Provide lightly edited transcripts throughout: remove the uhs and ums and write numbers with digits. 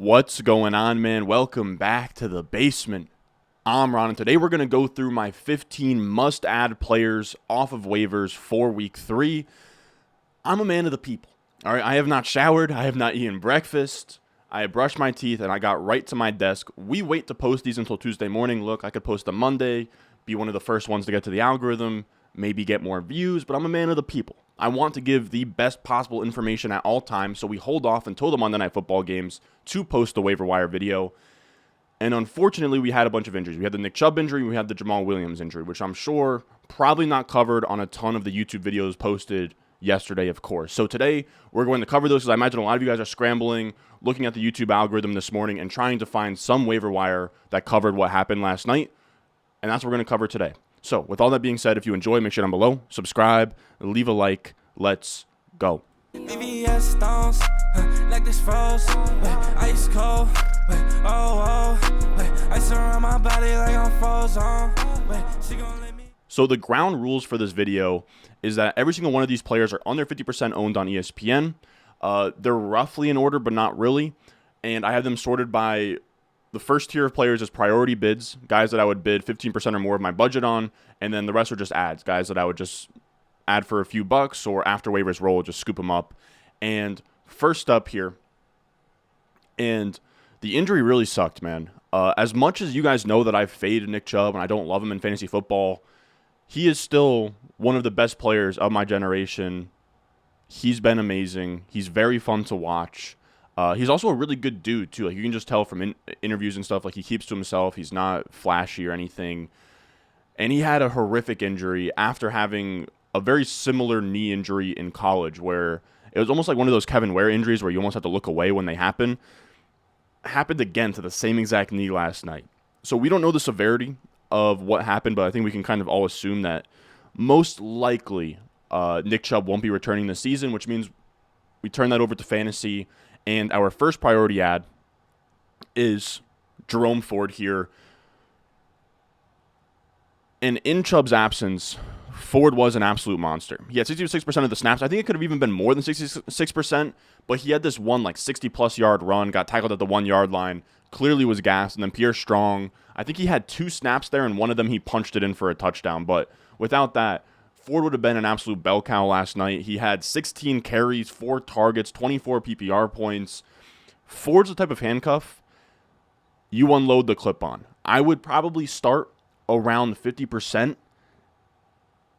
What's going on, man? Welcome back to the basement. I'm Ron, and today we're going to go through my 15 must-add players off of waivers for Week 3. I'm a man of the people. All right, I have not showered. I have not eaten breakfast. I have brushed my teeth, and I got right to my desk. We wait to post these until Tuesday morning. Look, I could post them Monday, be one of the first ones to get to the algorithm, maybe get more views, but I'm a man of the people. I want to give the best possible information at all times, so we hold off until the Monday Night Football games to post the waiver wire video. And unfortunately, we had a bunch of injuries. We had the Nick Chubb injury, we had the Jamal Williams injury, which I'm sure probably not covered on a ton of the YouTube videos posted yesterday, of course. So today, we're going to cover those, because I imagine a lot of you guys are scrambling, looking at the YouTube algorithm this morning, and trying to find some waiver wire that covered what happened last night. And that's what we're going to cover today. So, with all that being said, if you enjoy, make sure down below, subscribe, leave a like. Let's go. So the ground rules for this video is that every single one of these players are under 50% owned on ESPN. They're roughly in order, but not really. And I have them sorted by the first tier of players as priority bids, guys that I would bid 15% or more of my budget on, and then the rest are just ads, guys that I would just add for a few bucks, or after waivers roll, just scoop them up. And first up here, and the injury really sucked, man. As much as you guys know that I've faded Nick Chubb and I don't love him in fantasy football, he is still one of the best players of my generation. He's been amazing. He's very fun to watch. He's also a really good dude, too. Like, you can just tell from interviews and stuff, like, he keeps to himself. He's not flashy or anything. And he had a horrific injury after having a very similar knee injury in college, where it was almost like one of those Kevin Ware injuries where you almost have to look away when they happen. Happened again to the same exact knee last night. So we don't know the severity of what happened, but I think we can kind of all assume that most likely Nick Chubb won't be returning this season, which means we turn that over to fantasy. And our first priority ad is Jerome Ford here. And in Chubb's absence, Ford was an absolute monster. He had 66% of the snaps. I think it could have even been more than 66%, but he had this one like 60-plus yard run, got tackled at the 1 yard line, clearly was gassed, and then Pierre Strong, I think he had 2 snaps there, and one of them he punched it in for a touchdown. But without that, Ford would have been an absolute bell cow last night. He had 16 carries, 4 targets, 24 PPR points. Ford's the type of handcuff you unload the clip on. I would probably start around 50%,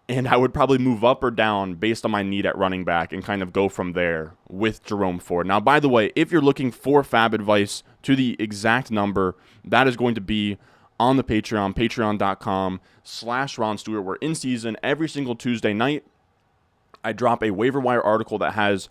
and I would probably move up or down based on my need at running back and kind of go from there with Jerome Ford. Now, by the way, if you're looking for fab advice to the exact number, that is going to be on the Patreon, patreon.com/Ron Stewart. We're in season every single Tuesday night. I drop a waiver wire article that has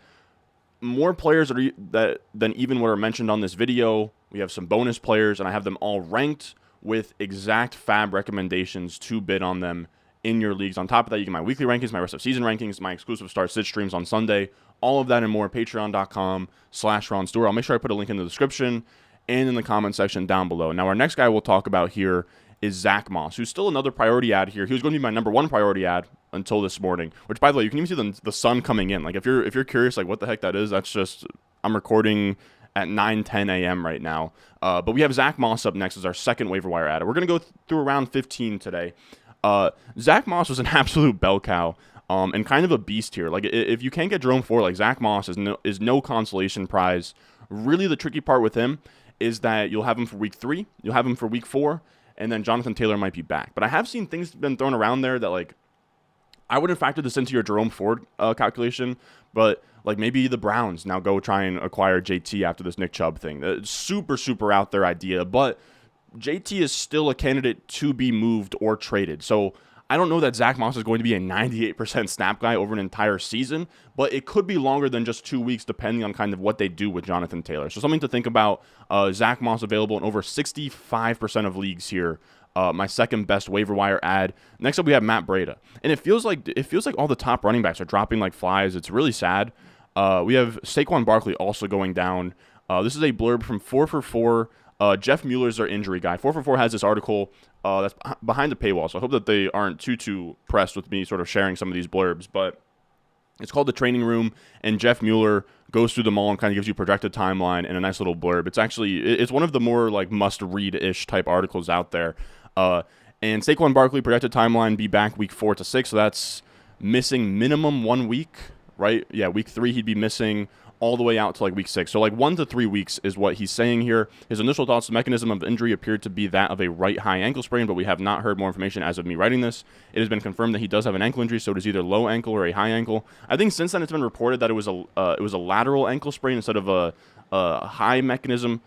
more players than even what are mentioned on this video. We have some bonus players, and I have them all ranked with exact fab recommendations to bid on them in your leagues. On top of that, you get my weekly rankings, my rest of season rankings, my exclusive start-sit streams on Sunday, all of that and more at patreon.com/Ron Stewart. I'll make sure I put a link in the description and in the comment section down below. Now, our next guy we'll talk about here is Zack Moss, who's still another priority ad here. He was going to be my number 1 priority ad until this morning, which, by the way, you can even see the sun coming in. Like, if you're curious, like, what the heck that is, that's just, I'm recording at 9:10 a.m. right now. But we have Zack Moss up next as our second waiver wire ad. We're going to go through around 15 today. Zack Moss was an absolute bell cow, and kind of a beast here. Like, if you can't get Jerome Ford, like, Zack Moss is no consolation prize. Really, the tricky part with him is that you'll have him for week 3, you'll have him for week 4, and then Jonathan Taylor might be back. But I have seen things been thrown around there that, like, I wouldn't factor this into your Jerome Ford calculation, but, like, maybe the Browns now go try and acquire JT after this Nick Chubb thing. It's super, super out there idea, but JT is still a candidate to be moved or traded. So I don't know that Zack Moss is going to be a 98% snap guy over an entire season, but it could be longer than just 2 weeks depending on kind of what they do with Jonathan Taylor. So something to think about. Zack Moss available in over 65% of leagues here. My second best waiver wire ad. Next up, we have Matt Breida, and it feels like all the top running backs are dropping like flies. It's really sad. We have Saquon Barkley also going down. This is a blurb from 4for4. Jeff Mueller's our injury guy. 4for4 has this article that's behind the paywall, so I hope that they aren't too pressed with me sort of sharing some of these blurbs. But It's called The Training Room, and Jeff Mueller goes through them all and kind of gives you projected timeline and a nice little blurb. It's one of the more like must-read-ish type articles out there. And Saquon Barkley, projected timeline, be back week 4 to 6, so that's missing minimum 1 week, right? Yeah, week 3 he'd be missing all the way out to like week 6. So like 1 to 3 weeks is what he's saying here. His initial thoughts, the mechanism of the injury appeared to be that of a right high ankle sprain, but we have not heard more information as of me writing this. It has been confirmed that he does have an ankle injury, so it is either low ankle or a high ankle. I think since then it's been reported that it was a lateral ankle sprain instead of a high mechanism.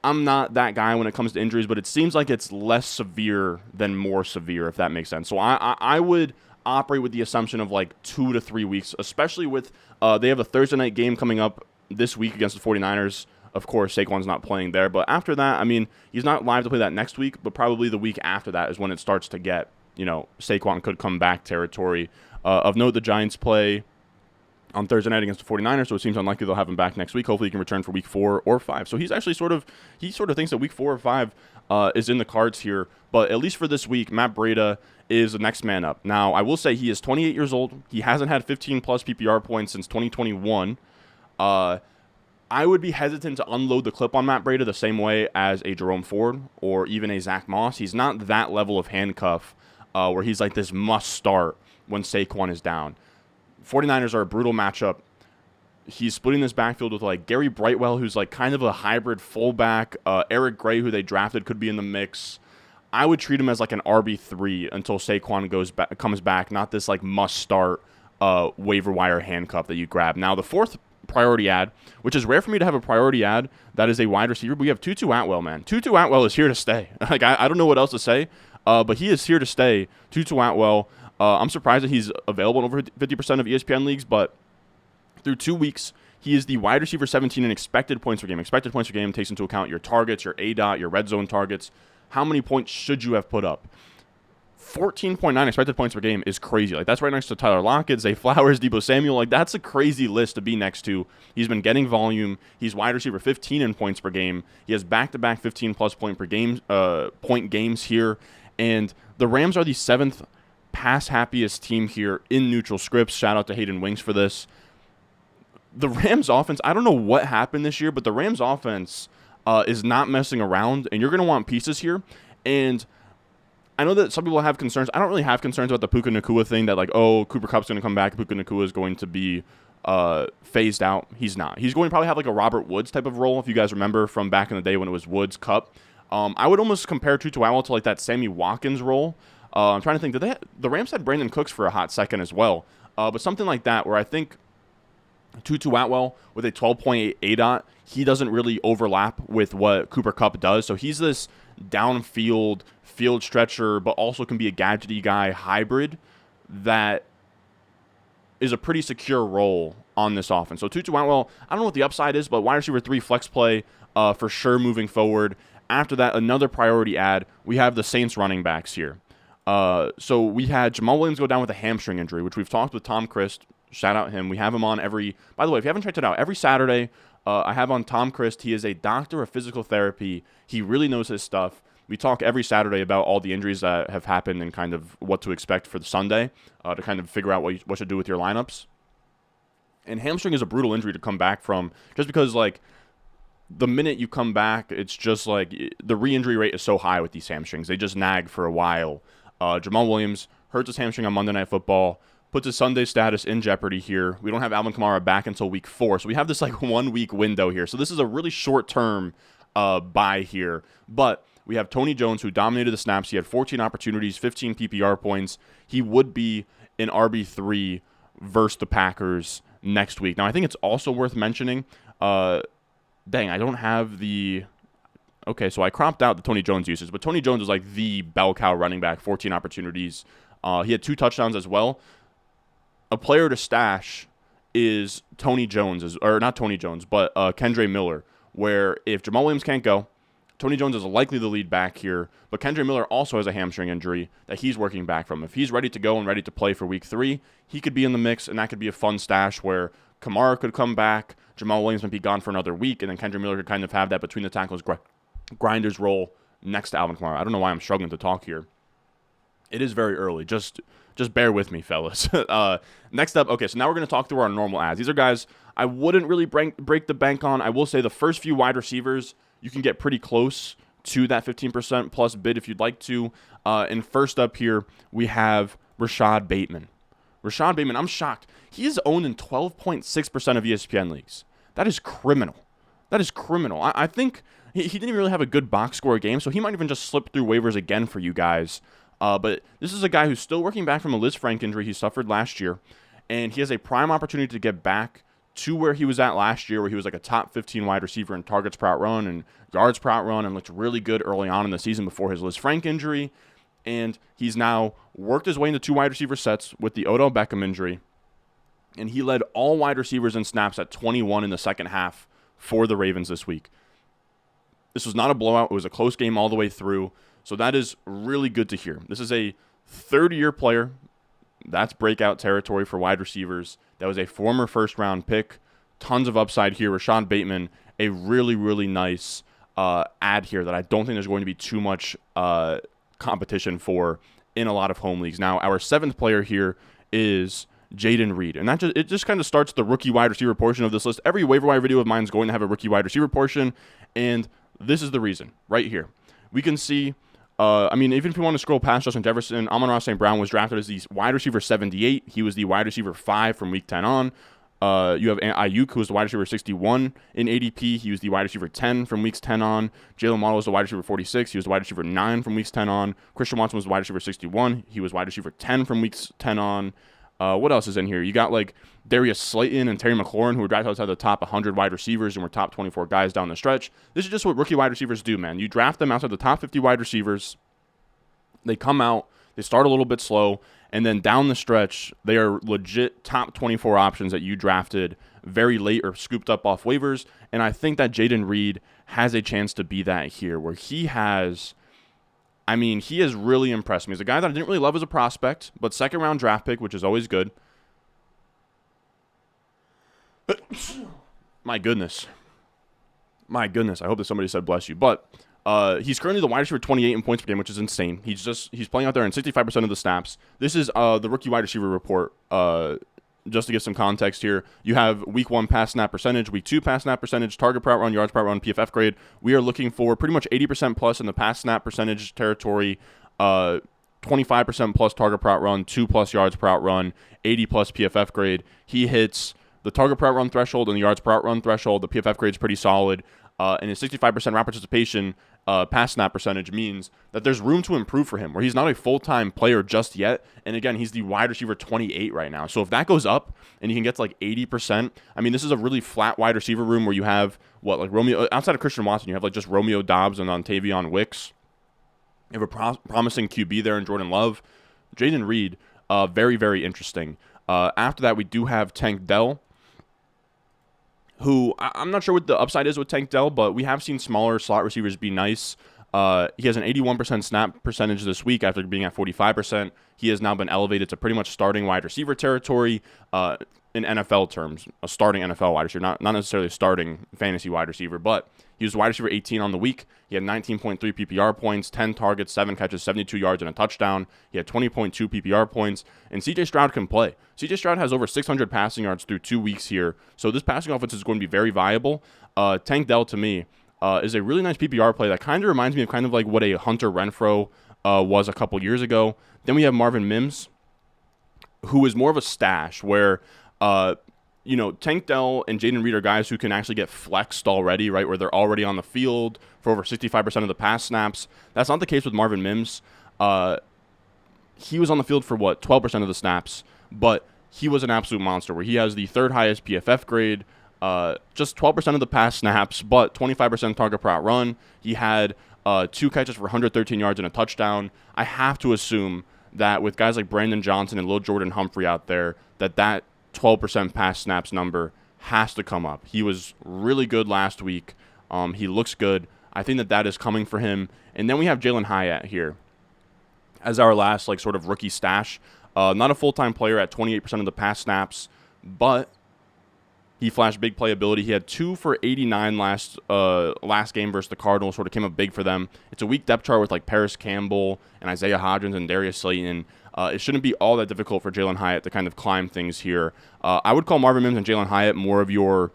I'm not that guy when it comes to injuries, but it seems like it's less severe than more severe, if that makes sense. So I would operate with the assumption of like 2 to 3 weeks, especially with they have a Thursday night game coming up this week against the 49ers. Of course, Saquon's not playing there. But after that, I mean, he's not live to play that next week, but probably the week after that is when it starts to get, Saquon could come back territory. Of note, the Giants play on Thursday night against the 49ers, so it seems unlikely they'll have him back next week. Hopefully he can return for week 4 or 5. So he's actually sort of thinks that week 4 or 5 is in the cards here. But at least for this week, Matt Breida is the next man up. Now, I will say he is 28 years old. He hasn't had 15-plus PPR points since 2021. I would be hesitant to unload the clip on Matt Breida the same way as a Jerome Ford or even a Zack Moss. He's not that level of handcuff where he's like this must start when Saquon is down. 49ers are a brutal matchup. He's splitting this backfield with like Gary Brightwell, who's like kind of a hybrid fullback. Eric Gray, who they drafted, could be in the mix. I would treat him as like an RB3 until Saquon comes back, not this like must-start waiver wire handcuff that you grab. Now, the fourth priority ad, which is rare for me to have a priority ad that is a wide receiver, but we have Tutu Atwell, man. Tutu Atwell is here to stay. Like I don't know what else to say, but he is here to stay. Tutu Atwell, I'm surprised that he's available in over 50% of ESPN leagues, but through 2 weeks, he is the wide receiver 17 in expected points per game. Expected points per game takes into account your targets, your ADOT, your red zone targets. How many points should you have put up? 14.9 expected points per game is crazy. Like, that's right next to Tyler Lockett, Zay Flowers, Deebo Samuel. Like, that's a crazy list to be next to. He's been getting volume. He's wide receiver 15 in points per game. He has back-to-back 15-plus point games here. And the Rams are the 7th pass-happiest team here in neutral scripts. Shout out to Hayden Wings for this. The Rams offense, I don't know what happened this year, but the Rams offense is not messing around, and you're going to want pieces here. And I know that some people have concerns. I don't really have concerns about the Puka Nacua thing that, like, oh, Cooper Kupp's going to come back, Puka Nacua is going to be phased out. He's not. He's going to probably have, like, a Robert Woods type of role, if you guys remember from back in the day when it was Woods, Kupp. I would almost compare Tutu Atwell to, like, that Sammy Watkins role. I'm trying to think. The Rams had Brandon Cooks for a hot second as well. But something like that where I think Tutu Atwell with a 12.8 ADOT, he doesn't really overlap with what Cooper Kupp does. So he's this downfield field stretcher, but also can be a gadgety guy hybrid that is a pretty secure role on this offense. So Tutu Atwell, I don't know what the upside is, but wide receiver 3 flex play for sure moving forward. After that, another priority ad, we have the Saints running backs here. So we had Jamal Williams go down with a hamstring injury, which we've talked with Tom Christ. Shout out him. We have him on by the way, if you haven't checked it out, every Saturday I have on Tom Christ. He is a doctor of physical therapy. He really knows his stuff. We talk every Saturday about all the injuries that have happened and kind of what to expect for the Sunday to kind of figure out what to do with your lineups. And hamstring is a brutal injury to come back from just because, like, the minute you come back, it's just like the re-injury rate is so high with these hamstrings. They just nag for a while. Jamal Williams hurts his hamstring on Monday Night Football, puts his Sunday status in jeopardy here. We don't have Alvin Kamara back until week 4, so we have this like 1 week window here. So this is a really short-term buy here. But we have Tony Jones, who dominated the snaps. He had 14 opportunities, 15 PPR points. He would be an RB3 versus the Packers next week. Now, I think it's also worth mentioning, I don't have the... Okay, so I cropped out the Tony Jones usage, but Tony Jones is like the bell cow running back, 14 opportunities. He had 2 touchdowns as well. A player to stash is Tony Jones, or not Tony Jones, but Kendre Miller, where if Jamal Williams can't go, Tony Jones is likely the lead back here, but Kendre Miller also has a hamstring injury that he's working back from. If he's ready to go and ready to play for week 3, he could be in the mix, and that could be a fun stash where Kamara could come back, Jamal Williams might be gone for another week, and then Kendre Miller could kind of have that between the tackles grinders role next to Alvin Kamara. I don't know why I'm struggling to talk here. It is very early. Just bear with me, fellas. Next up, okay, so now we're going to talk through our normal ads. These are guys I wouldn't really break the bank on. I will say the first few wide receivers, you can get pretty close to that 15% plus bid if you'd like to. And first up here, we have Rashod Bateman. Rashod Bateman, I'm shocked. He is owned in 12.6% of ESPN leagues. That is criminal. That is criminal. I think he didn't even really have a good box score game, so he might even just slip through waivers again for you guys. But this is a guy who's still working back from a Liz Frank injury he suffered last year, and he has a prime opportunity to get back to where he was at last year, where he was like a top 15 wide receiver in targets per out run and yards per out run, and looked really good early on in the season before his Liz Frank injury. And he's now worked his way into 2 wide receiver sets with the Odell Beckham injury, and he led all wide receivers in snaps at 21 in the second half for the Ravens this week. This was not a blowout. It was a close game all the way through. So that is really good to hear. This is a third-year player. That's breakout territory for wide receivers. That was a former first-round pick. Tons of upside here. Rashod Bateman, a really, really nice ad here that I don't think there's going to be too much competition for in a lot of home leagues. Now, our 7th player here is Jayden Reed. And it just kind of starts the rookie wide receiver portion of this list. Every waiver wire video of mine is going to have a rookie wide receiver portion, and this is the reason right here. We can see, even if you want to scroll past Justin Jefferson, Amon-Ra St. Brown was drafted as the wide receiver 78. He was the wide receiver 5 from week 10 on. You have Ayuk, who was the wide receiver 61 in ADP. He was the wide receiver 10 from weeks 10 on. Jaylen Waddle was the wide receiver 46. He was the wide receiver 9 from weeks 10 on. Christian Watson was the wide receiver 61. He was wide receiver 10 from weeks 10 on. What else is in here? You got like Darius Slayton and Terry McLaurin, who were drafted outside the top 100 wide receivers and were top 24 guys down the stretch. This is just what rookie wide receivers do, man. You draft them outside the top 50 wide receivers. They come out, they start a little bit slow, and then down the stretch, they are legit top 24 options that you drafted very late or scooped up off waivers. And I think that Jayden Reed has a chance to be that here, where he has really impressed me. He's a guy that I didn't really love as a prospect, but second-round draft pick, which is always good. My goodness. I hope that somebody said bless you. But he's currently the wide receiver 28 in points per game, which is insane. He's playing out there in 65% of the snaps. This is the rookie wide receiver report. Just to give some context here, you have week 1 pass snap percentage, week 2 pass snap percentage, target per out run, yards per out run, PFF grade. We are looking for pretty much 80% plus in the pass snap percentage territory, 25% plus target per out run, 2+ yards per out run, 80 plus PFF grade. He hits the target per out run threshold and the yards per out run threshold. The PFF grade is pretty solid. And his 65% route participation pass snap percentage means that there's room to improve for him, where he's not a full-time player just yet. And again, he's the wide receiver 28 right now. So if that goes up and he can get to like 80%, this is a really flat wide receiver room where you have Romeo, outside of Christian Watson, you have like just Romeo Doubs and Ontavion Wicks. You have a promising QB there in Jordan Love. Jayden Reed, very, very interesting. After that, we do have Tank Dell, who I'm not sure what the upside is with Tank Dell, but we have seen smaller slot receivers be nice. He has an 81% snap percentage this week after being at 45%. He has now been elevated to pretty much starting wide receiver territory in NFL terms, a starting NFL wide receiver, not necessarily a starting fantasy wide receiver, but he was wide receiver 18 on the week. He had 19.3 PPR points, 10 targets, 7 catches, 72 yards, and a touchdown. He had 20.2 PPR points, and C.J. Stroud can play. C.J. Stroud has over 600 passing yards through 2 weeks here, so this passing offense is going to be very viable. Tank Dell, to me, is a really nice PPR play that kind of reminds me of kind of like what a Hunter Renfrow was a couple years ago. Then we have Marvin Mims, who is more of a stash where, Tank Dell and Jayden Reed are guys who can actually get flexed already, right, where they're already on the field for over 65% of the pass snaps. That's not the case with Marvin Mims. He was on the field for, 12% of the snaps, but he was an absolute monster where he has the 3rd highest PFF grade, just 12% of the pass snaps, but 25% target per out run. He had 2 catches for 113 yards and a touchdown. I have to assume that with guys like Brandon Johnson and Lil Jordan Humphrey out there, that 12% pass snaps number has to come up. He was really good last week. He looks good. I think that is coming for him. And then we have Jalin Hyatt here as our last sort of rookie stash. Not a full-time player at 28% of the pass snaps, but He flashed big playability. He had 2 for 89 last game versus the Cardinals. Sort of came up big for them. It's a weak depth chart with like Paris Campbell and Isaiah Hodgins and Darius Slayton. It shouldn't be all that difficult for Jalin Hyatt to kind of climb things here. I would call Marvin Mims and Jalin Hyatt more of your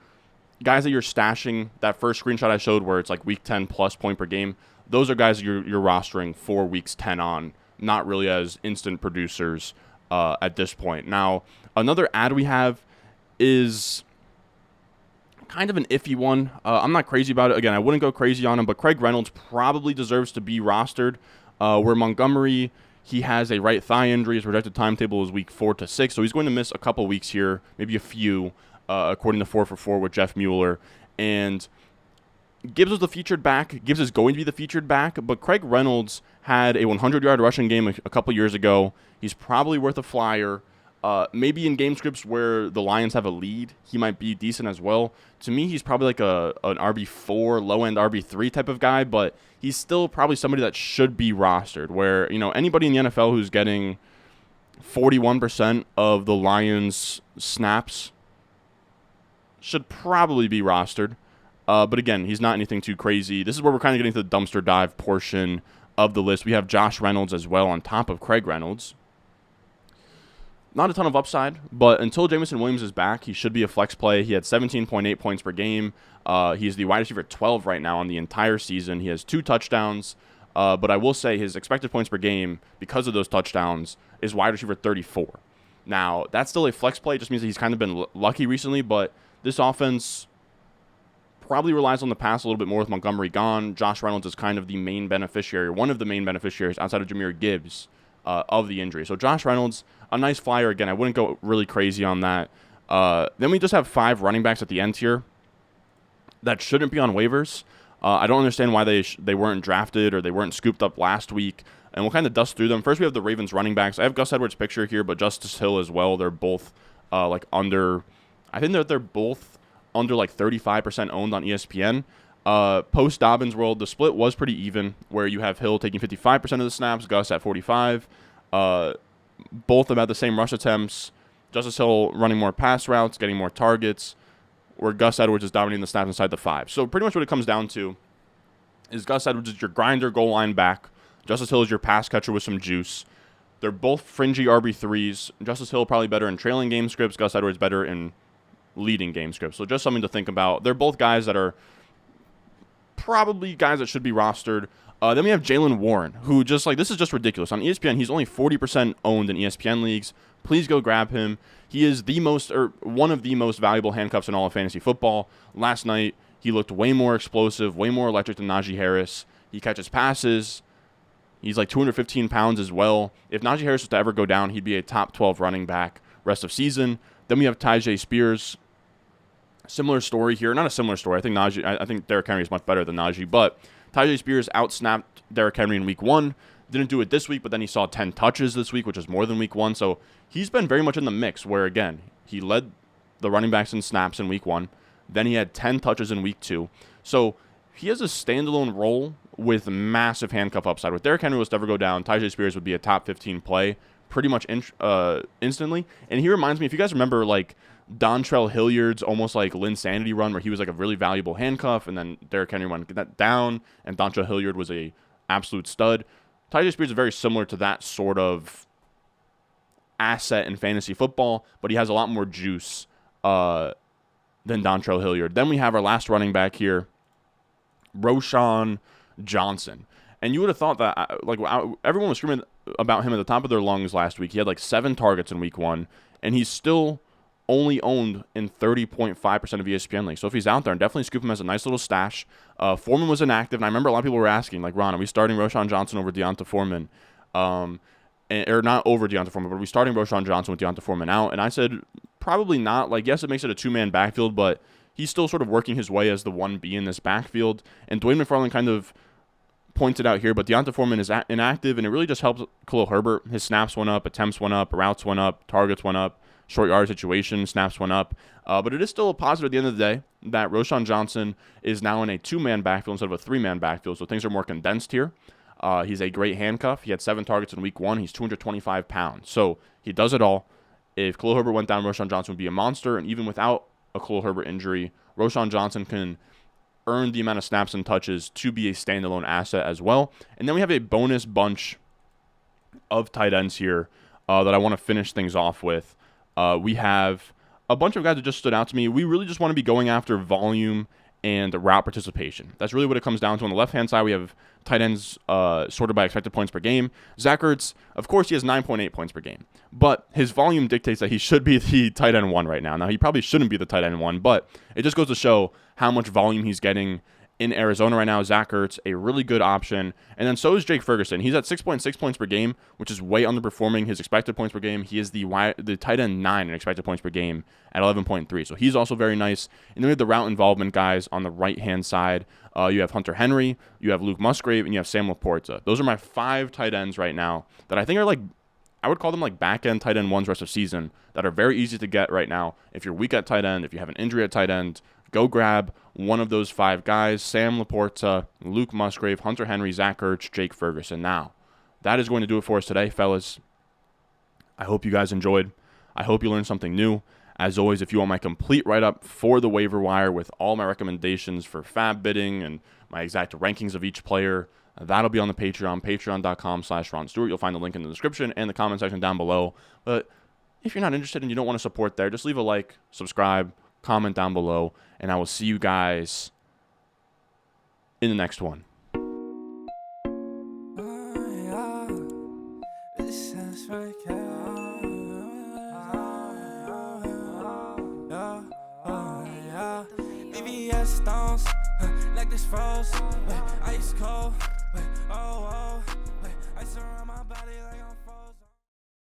guys that you're stashing. That first screenshot I showed where it's like week 10 plus point per game, those are guys you're rostering for weeks 10 on, not really as instant producers at this point. Now, another ad we have is kind of an iffy one. I'm not crazy about it. Again, I wouldn't go crazy on him, but Craig Reynolds probably deserves to be rostered. Where Montgomery, he has a right thigh injury. His projected timetable is week 4 to 6, so he's going to miss a couple weeks here, maybe a few, according to 4for4 with Jeff Mueller. And Gibbs was the featured back. Gibbs is going to be the featured back, but Craig Reynolds had a 100-yard rushing game a couple years ago. He's probably worth a flyer. Maybe in game scripts where the Lions have a lead, he might be decent as well. To me, he's probably like an RB4, low-end RB3 type of guy, but he's still probably somebody that should be rostered, where, anybody in the NFL who's getting 41% of the Lions' snaps should probably be rostered. But again, he's not anything too crazy. This is where we're kind of getting to the dumpster dive portion of the list. We have Josh Reynolds as well on top of Craig Reynolds. Not a ton of upside, but until Jameson Williams is back, he should be a flex play. He had 17.8 points per game. He's the wide receiver 12 right now on the entire season. He has 2 touchdowns, but I will say his expected points per game, because of those touchdowns, is wide receiver 34. Now, that's still a flex play. It just means that he's kind of been lucky recently, but this offense probably relies on the pass a little bit more with Montgomery gone. Josh Reynolds is kind of the main beneficiary, one of the main beneficiaries outside of Jahmyr Gibbs of the injury. So Josh Reynolds, a nice flyer. Again, I wouldn't go really crazy on that. Then we just have 5 running backs at the end here that shouldn't be on waivers. I don't understand why they weren't drafted or they weren't scooped up last week. And we'll kind of dust through them. First, we have the Ravens running backs. I have Gus Edwards' picture here, but Justice Hill as well. They're both under, I think they're both under like 35% owned on ESPN. Post Dobbins world, the split was pretty even, where you have Hill taking 55% of the snaps, Gus at 45. Both about the same rush attempts. Justice Hill running more pass routes, getting more targets, where Gus Edwards is dominating the snaps inside the 5. So pretty much what it comes down to is Gus Edwards is your grinder goal line back. Justice Hill is your pass catcher with some juice. They're both fringy RB3s. Justice Hill probably better in trailing game scripts. Gus Edwards better in leading game scripts. So just something to think about. They're both guys that are probably guys that should be rostered. Then we have Jaylen Warren, who this is just ridiculous. On ESPN, he's only 40% owned in ESPN leagues. Please go grab him. He is one of the most valuable handcuffs in all of fantasy football. Last night, he looked way more explosive, way more electric than Najee Harris. He catches passes. He's like 215 pounds as well. If Najee Harris was to ever go down, he'd be a top 12 running back rest of season. Then we have Tyjae Spears. Similar story here. Not a similar story. I think Derrick Henry is much better than Najee, but Tyjae Spears outsnapped Derrick Henry in week 1. Didn't do it this week, but then he saw 10 touches this week, which is more than week 1. So he's been very much in the mix where, again, he led the running backs in snaps in week 1. Then he had 10 touches in week 2. So he has a standalone role with massive handcuff upside. With Derrick Henry was to ever go down, Tyjae Spears would be a top 15 play pretty much instantly. And he reminds me, if you guys remember, like, Dontrell Hilliard's almost like Linsanity run where he was like a really valuable handcuff, and then Derrick Henry went that down, and Dontrell Hilliard was a absolute stud. Tyjae Spears is very similar to that sort of asset in fantasy football, but he has a lot more juice than Dontrell Hilliard. Then we have our last running back here, Roschon Johnson. And you would have thought that everyone was screaming about him at the top of their lungs last week. He had like 7 targets in week 1, and he's still only owned in 30.5% of ESPN leagues. So if he's out there, and definitely scoop him as a nice little stash. Foreman was inactive, and I remember a lot of people were asking, like, Ron, are we starting Roschon Johnson over Deonta Foreman? Or not over Deonta Foreman, but are we starting Roschon Johnson with Deonta Foreman out? And I said, probably not. Like, yes, it makes it a 2-man backfield, but he's still sort of working his way as the 1B in this backfield. And Dwayne McFarland kind of pointed out here, but Deonta Foreman is inactive, and it really just helps Khalil Herbert. His snaps went up, attempts went up, routes went up, targets went up. Short yard situation, snaps went up. But it is still a positive at the end of the day that Roschon Johnson is now in a 2-man backfield instead of a 3-man backfield, so things are more condensed here. He's a great handcuff. He had 7 targets in week 1. He's 225 pounds. So he does it all. If Khalil Herbert went down, Roschon Johnson would be a monster, and even without a Khalil Herbert injury, Roschon Johnson can earn the amount of snaps and touches to be a standalone asset as well. And then we have a bonus bunch of tight ends here that I want to finish things off with. We have a bunch of guys that just stood out to me. We really just want to be going after volume and route participation. That's really what it comes down to. On the left-hand side, we have tight ends sorted by expected points per game. Zach Ertz, of course, he has 9.8 points per game, but his volume dictates that he should be the tight end 1 right now. Now, he probably shouldn't be the tight end 1, but it just goes to show how much volume he's getting in Arizona right now. Zach Ertz, a really good option. And then so is Jake Ferguson. He's at 6.6 points per game, which is way underperforming his expected points per game. He is the tight end 9 in expected points per game at 11.3. So he's also very nice. And then we have the route involvement guys on the right-hand side. You have Hunter Henry, you have Luke Musgrave, and you have Sam Laporta. Those are my 5 tight ends right now that I think are I would call them back-end tight end 1s rest of season that are very easy to get right now. If you're weak at tight end, if you have an injury at tight end, go grab one of those 5 guys: Sam Laporta, Luke Musgrave, Hunter Henry, Zach Ertz, Jake Ferguson. Now, that is going to do it for us today, fellas. I hope you guys enjoyed. I hope you learned something new. As always, if you want my complete write-up for the waiver wire with all my recommendations for fab bidding and my exact rankings of each player, that'll be on the Patreon, patreon.com/Ron Stewart. You'll find the link in the description and the comment section down below. But if you're not interested and you don't want to support there, just leave a like, subscribe, comment down below, and I will see you guys in the next one. Stones, like this froze, ice cold, ice around my body like I'm